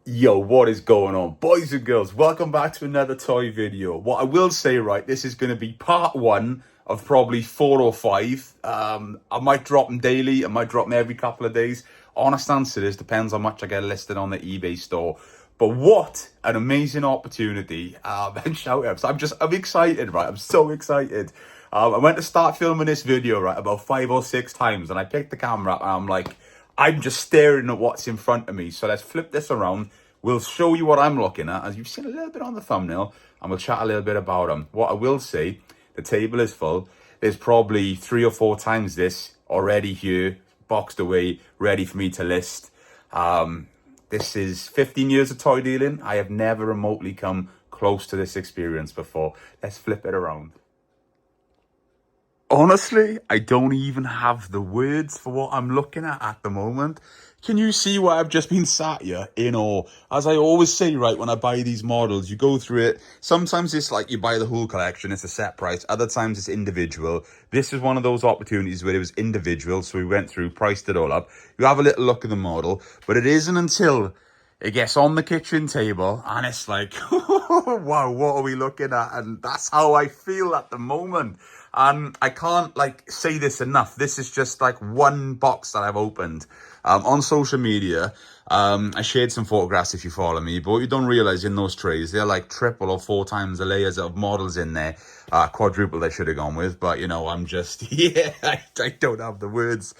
Yo, what is going on, boys and girls? Welcome back to another toy video. What I will say, right, this is going to be part one of probably 4 or 5. I might drop them daily. I might drop them every couple of days. Honest answer is depends how much I get listed on the eBay store. But what an amazing opportunity. And shout outs. I'm excited, right? I'm so excited. I went to start filming this video, right, about 5 or 6 times, and I picked the camera up and I'm like, I'm just staring at what's in front of me. So let's flip this around. We'll show you what I'm looking at, as you've seen a little bit on the thumbnail, and we'll chat a little bit about them. What I will say, the table is full. There's probably 3 or 4 times this already here, boxed away, ready for me to list. This is 15 years of toy dealing. I have never remotely come close to this experience before. Let's flip it around. Honestly, I don't even have the words for what I'm looking at the moment. Can you see why I've just been sat here in awe? As I always say, right, when I buy these models, you go through it. Sometimes it's like you buy the whole collection, it's a set price. Other times it's individual. This is one of those opportunities where it was individual, so we went through, priced it all up. You have a little look at the model, but it isn't until it gets on the kitchen table and it's like, wow, what are we looking at? And that's how I feel at the moment. And I can't say this enough. This is just like one box that I've opened. On social media, I shared some photographs if you follow me, but what you don't realize in those trays, they're like 3 or 4 times the layers of models in there. Quadruple they should have gone with, but you know, I'm just, yeah, I don't have the words.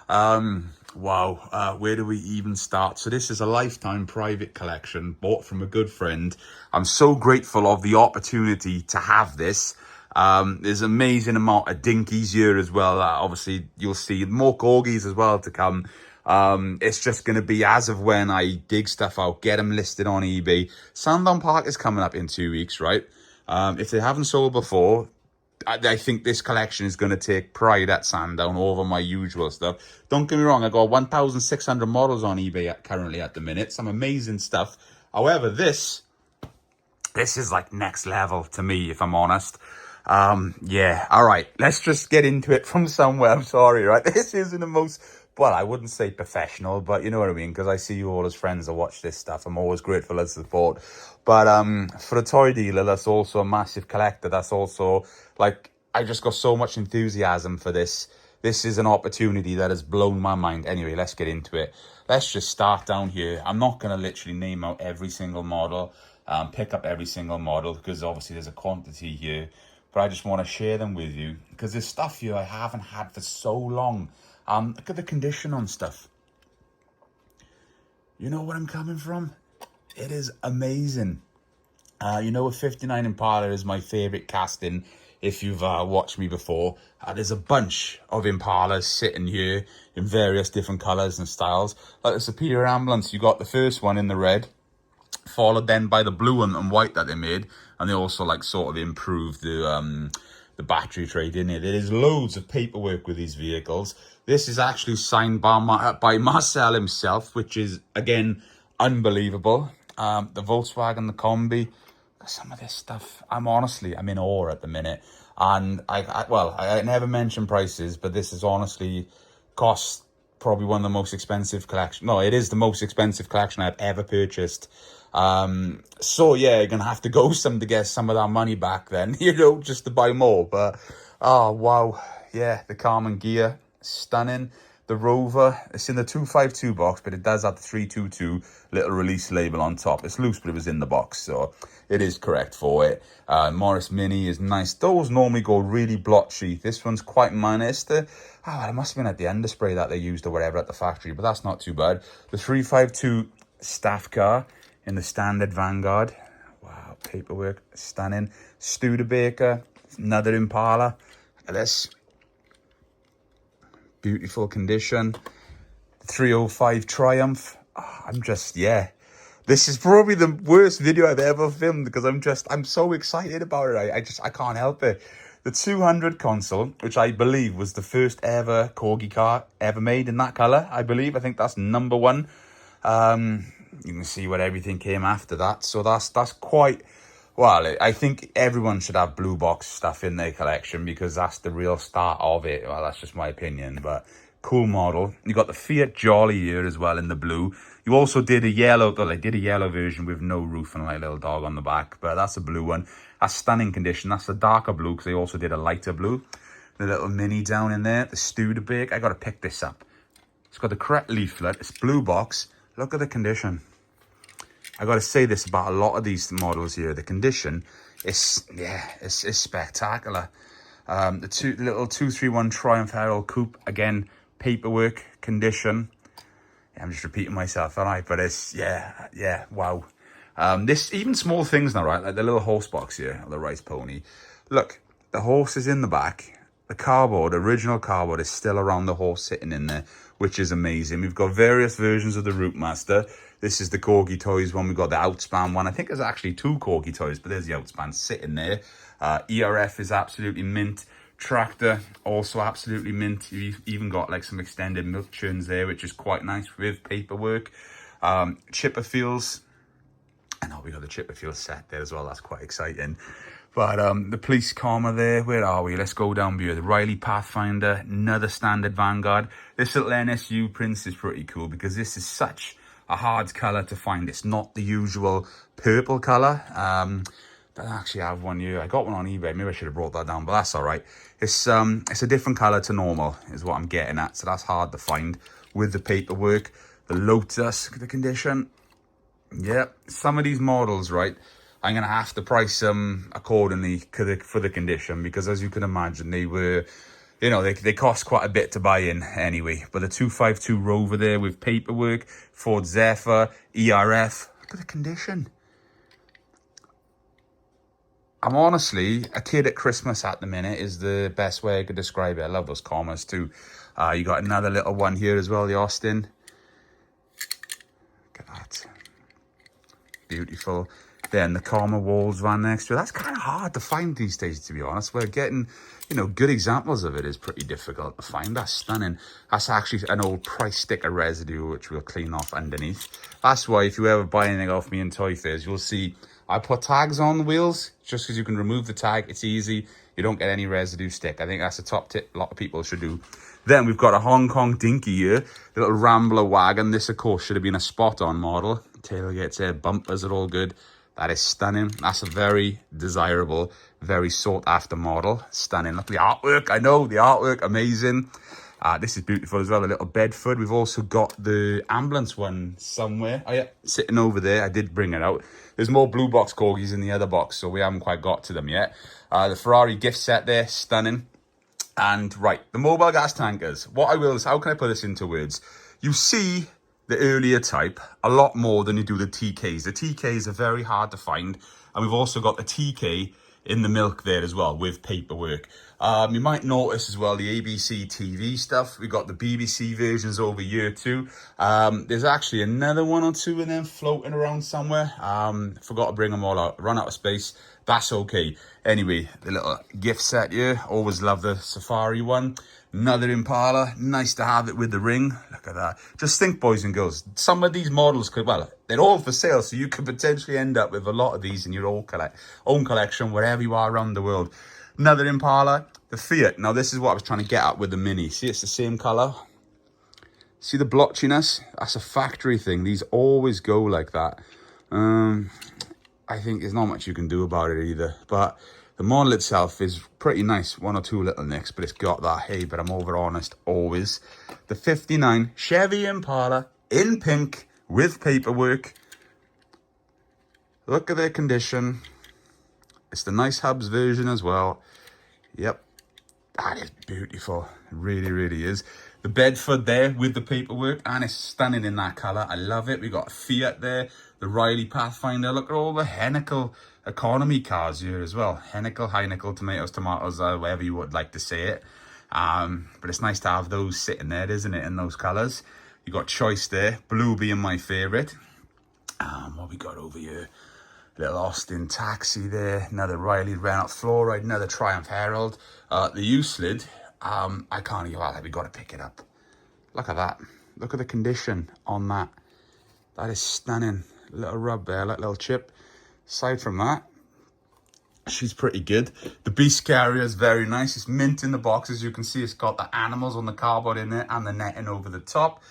Wow, where do we even start? So this is a lifetime private collection bought from a good friend. I'm so grateful of the opportunity to have this. There's an amazing amount of Dinkies here as well. Obviously, you'll see more Corgis as well to come. It's just going to be as of when I dig stuff out, get them listed on eBay. Sandown Park is coming up in 2 weeks, right? If they haven't sold before, I think this collection is going to take pride at Sandown over my usual stuff. Don't get me wrong, I got 1,600 models on eBay currently at the minute. Some amazing stuff. However, this is like next level to me, if I'm honest. Yeah, all right, let's just get into it from somewhere. I'm sorry, right? This isn't the most, well, I wouldn't say professional, but you know what I mean, because I see you all as friends that watch this stuff. I'm always grateful as support. But for a toy dealer that's also a massive collector, that's also like, I just got so much enthusiasm for this. This is an opportunity that has blown my mind. Anyway, let's get into it. Let's just start down here. I'm not going to literally name out every single model, pick up every single model, because obviously there's a quantity here. But I just want to share them with you because there's stuff here I haven't had for so long. Look at the condition on stuff. You know where I'm coming from? It is amazing. You know, a 59 Impala is my favorite casting. If you've watched me before, there's a bunch of Impalas sitting here in various different colors and styles. Like the Superior Ambulance, you got the first one in the red, followed then by the blue and white that they made, and they also like sort of improved the battery tray, didn't it? There's loads of paperwork with these vehicles. This is actually signed by Marcel himself, which is again unbelievable. The Volkswagen, the Combi, some of this stuff, I'm in awe at the minute. And I never mention prices, but this is honestly cost probably one of the most expensive collection. No, it is the most expensive collection I've ever purchased. So yeah, you're gonna have to go some to get some of that money back then, you know, just to buy more. But oh wow, yeah, the Carmen gear, stunning. The Rover, it's in the 252 box, but it does have the 322 little release label on top. It's loose, but it was in the box, so it is correct for it. Morris Mini is nice. Those normally go really blotchy. This one's quite minor. It must have been at the underspray that they used or whatever at the factory, but that's not too bad. The 352 staff car in the standard Vanguard. Wow, paperwork, stunning. Studebaker, another Impala. Look at this. Beautiful condition. 305 Triumph. Yeah. This is probably the worst video I've ever filmed because I'm so excited about it. I can't help it. The 200 console, which I believe was the first ever Corgi car ever made in that color, I believe. I think that's number one. You can see what everything came after that. So that's quite, well, I think everyone should have blue box stuff in their collection because that's the real start of it. Well, that's just my opinion, but Cool model. You got the Fiat Jolly here as well in the blue. You also did a yellow, well, they did a yellow version with no roof and like a little dog on the back, but that's a blue one. That's stunning condition. That's the darker blue because they also did a lighter blue. The little mini down in there, the Studebaker. I got to pick this up. It's got the correct leaflet. It's blue box. Look at the condition. I got to say this about a lot of these models here. The condition is, yeah, it's spectacular. The little 231 Triumph Herald Coupe, again, paperwork, condition. Yeah, I'm just repeating myself, aren't I? But it's, yeah, wow. This, even small things now, right? Like the little horse box here, the rice pony. Look, the horse is in the back. The cardboard, original cardboard, is still around the horse sitting in there, which is amazing. We've got various versions of the Route Master. This is the Corgi Toys one. We've got the Outspan one. I think there's actually 2 Corgi Toys, but there's the Outspan sitting there. ERF is absolutely mint. Tractor, also absolutely mint. You've even got like some extended milk churns there, which is quite nice with paperwork. Chipperfields. I know we got the Chipperfield set there as well. That's quite exciting. But the police comma there, where are we? Let's go down here. The Riley Pathfinder, another standard Vanguard. This little NSU Prince is pretty cool because this is such a hard colour to find. It's not the usual purple colour. I actually have one here. I got one on eBay. Maybe I should have brought that down, but that's all right. It's a different colour to normal is what I'm getting at. So that's hard to find with the paperwork. The Lotus, the condition. Yeah, some of these models, right, I'm going to have to price them accordingly for the condition because, as you can imagine, they were, you know, they cost quite a bit to buy in anyway. But the 252 Rover there with paperwork, Ford Zephyr, ERF, look at the condition. I'm honestly, a kid at Christmas at the minute is the best way I could describe it. I love those commas too. You got another little one here as well, the Austin. Look at that. Beautiful. Then the Karma Walls van next to it. That's kind of hard to find these days, to be honest. We're getting, you know, good examples of it is pretty difficult to find. That's stunning. That's actually an old price sticker residue, which we'll clean off underneath. That's why if you ever buy anything off me in Toy Fairs, you'll see I put tags on the wheels just because you can remove the tag. It's easy. You don't get any residue stick. I think that's a top tip a lot of people should do. Then we've got a Hong Kong Dinky here, the little Rambler wagon. This, of course, should have been a spot-on model. Tailgates here, bumpers are all good. That is stunning. That's a very desirable, very sought-after model. Stunning. Look at the artwork. I know, the artwork, amazing. This is beautiful as well, a little Bedford. We've also got the ambulance one somewhere. Oh, yeah, sitting over there. I did bring it out. There's more blue box Corgis in the other box, so we haven't quite got to them yet. The Ferrari gift set there, stunning. And, right, the mobile gas tankers. What I will is, how can I put this into words? You see the earlier type a lot more than you do the TKs. The TKs are very hard to find, and we've also got the TK in the milk there as well with paperwork. You might notice as well the ABC TV stuff. We've got the BBC versions over here too. There's actually another one or two of them floating around somewhere. Forgot to bring them all out. Run out of space. That's okay. Anyway, the little gift set here. Always love the Safari one. Another Impala. Nice to have it with the ring. Look at that. Just think, boys and girls, some of these models could, well, they're all for sale, so you could potentially end up with a lot of these in your own collection, wherever you are around the world. Another Impala. The Fiat. Now, this is what I was trying to get at with the Mini. See, it's the same colour. See the blotchiness? That's a factory thing. These always go like that. I think there's not much you can do about it either. But the model itself is pretty nice. One or two little nicks, but it's got that, hey, but I'm over honest always. The 59 Chevy Impala in pink with paperwork. Look at their condition. It's the nice hubs version as well. Yep. That is beautiful. It really, really is. The Bedford there with the paperwork, and it's stunning in that colour. I love it. We got a Fiat there. The Riley Pathfinder. Look at all the Heineken economy cars here as well. Heineken, tomatoes, whatever you would like to say it. But it's nice to have those sitting there, isn't it, in those colours. You got choice there. Blue being my favourite. What we got over here? Little Austin Taxi there. Another Riley Renault Fluoride. Another Triumph Herald. The U-Slid. I can't even, we got to pick it up. Look at that. Look at the condition on that. That is stunning. Little rub there, little chip. Aside from that, She's pretty good. The Beast Carrier is very nice. It's mint in the box. As you can see, it's got the animals on the cardboard in it and the netting over the top.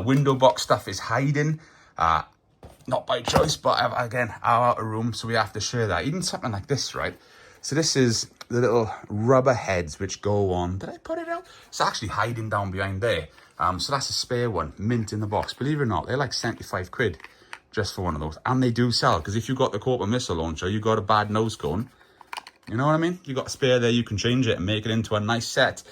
Window box stuff is hiding. Not by choice, but again, our outer room, so we have to share that. Even something like this, right? So this is the little rubber heads which go on. Did I put it out? It's actually hiding down behind there. So that's a spare one, mint in the box. Believe it or not, they're like 75 quid just for one of those. And they do sell, because if you've got the Corporate missile launcher, you've got a bad nose cone. You know what I mean? You got a spare there, you can change it and make it into a nice set.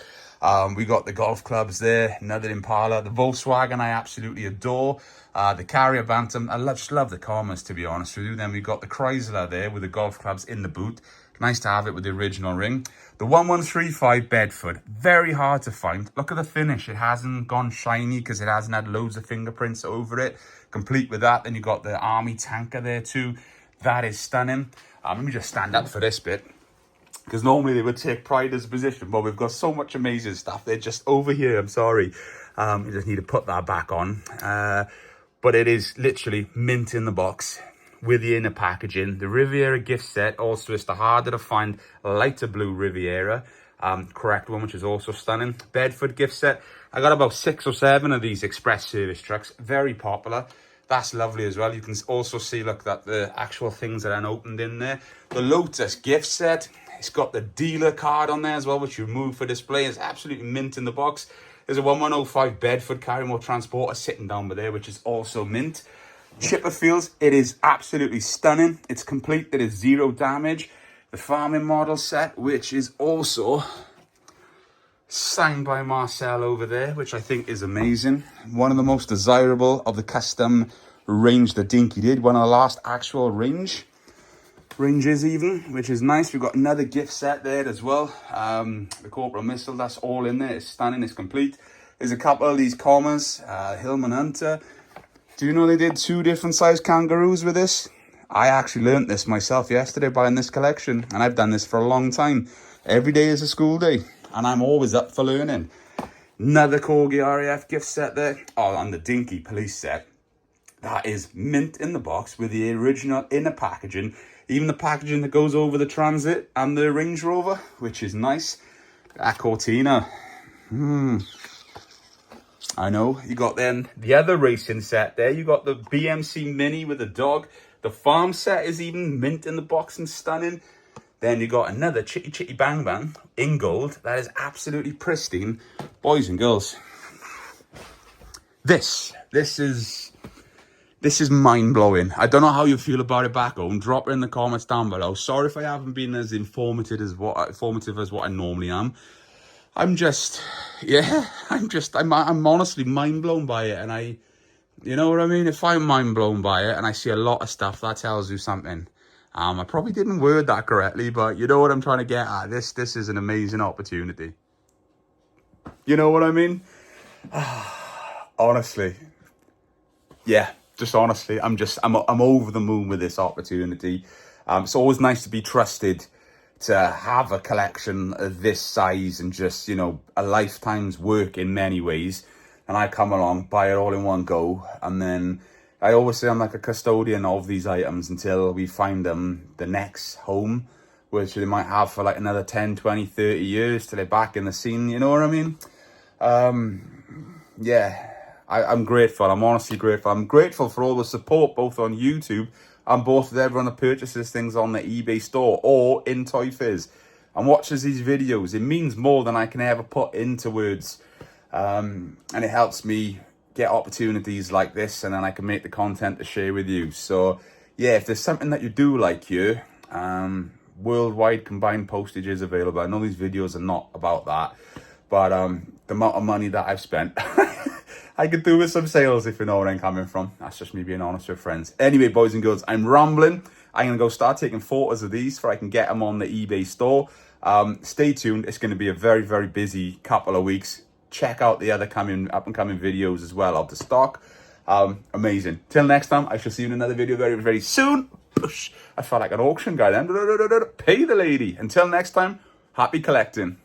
We got the golf clubs there, another Impala. The Volkswagen I absolutely adore. The Carrier Bantam, I just love the Commas, to be honest with you. Then we got the Chrysler there with the golf clubs in the boot. Nice to have it with the original ring. The 1135 Bedford, very hard to find. Look at the finish. It hasn't gone shiny because it hasn't had loads of fingerprints over it. Complete with that, then you got the Army tanker there too. That is stunning. Let me just stand up for this bit, because normally they would take pride as a position, but we've got so much amazing stuff. They're just over here, I'm sorry. You just need to put that back on. But it is literally mint in the box with the inner packaging. The Riviera gift set also is the harder to find lighter blue Riviera. Correct one, which is also stunning. Bedford gift set. I got about 6 or 7 of these express service trucks. Very popular. That's lovely as well. You can also see, look, that the actual things that are unopened in there. The Lotus gift set. It's got the dealer card on there as well, which you remove for display. It's absolutely mint in the box. There's a 1105 Bedford Carrymore Transporter sitting down by there, which is also mint. Chipperfields, it is absolutely stunning. It's complete. It is 0 damage. The farming model set, which is also signed by Marcel over there, which I think is amazing. One of the most desirable of the custom range that Dinky did. One of the last actual ranges even, which is nice. We've got another gift set there as well. The Corporal missile, that's all in there. It's stunning, it's complete. There's a couple of these commas, Hillman Hunter. Do you know they did 2 different size kangaroos with this? I actually learnt this myself yesterday buying this collection, and I've done this for a long time. Every day is a school day, and I'm always up for learning. Another Corgi RAF gift set there. Oh, and the Dinky police set. That is mint in the box with the original inner packaging. Even the packaging that goes over the Transit and the Range Rover, which is nice. That Cortina. I know. You got then the other racing set there. You got the BMC Mini with the dog. The farm set is even mint in the box and stunning. Then you got another Chitty Chitty Bang Bang in gold. That is absolutely pristine. Boys and girls, this is mind-blowing. I don't know how you feel about it back home. Drop it in the comments down below. Sorry if I haven't been as informative as what I normally am. I'm honestly mind-blown by it. And you know what I mean? If I'm mind-blown by it and I see a lot of stuff, that tells you something. I probably didn't word that correctly, but you know what I'm trying to get at. This is an amazing opportunity. You know what I mean? Honestly. Yeah. Just honestly, I'm over the moon with this opportunity. It's always nice to be trusted to have a collection of this size and just, you know, a lifetime's work in many ways. And I come along, buy it all in one go. And then I always say I'm like a custodian of these items until we find them the next home, which they might have for like another 10, 20, 30 years till they're back in the scene. You know what I mean? Yeah. I'm grateful. I'm honestly grateful. I'm grateful for all the support, both on YouTube and both with everyone that purchases things on the eBay store or in Toy Fizz and watches these videos. It means more than I can ever put into words. And it helps me get opportunities like this, and then I can make the content to share with you. So, yeah, if there's something that you do like here, worldwide combined postage is available. I know these videos are not about that, but the amount of money that I've spent... I could do with some sales, if you know where I'm coming from. That's just me being honest with friends. Anyway, boys and girls, I'm rambling. I'm going to go start taking photos of these so I can get them on the eBay store. Stay tuned. It's going to be a very, very busy couple of weeks. Check out the other up and coming videos as well of the stock. Amazing. Till next time, I shall see you in another video very, very soon. I felt like an auction guy then. Pay the lady. Until next time, happy collecting.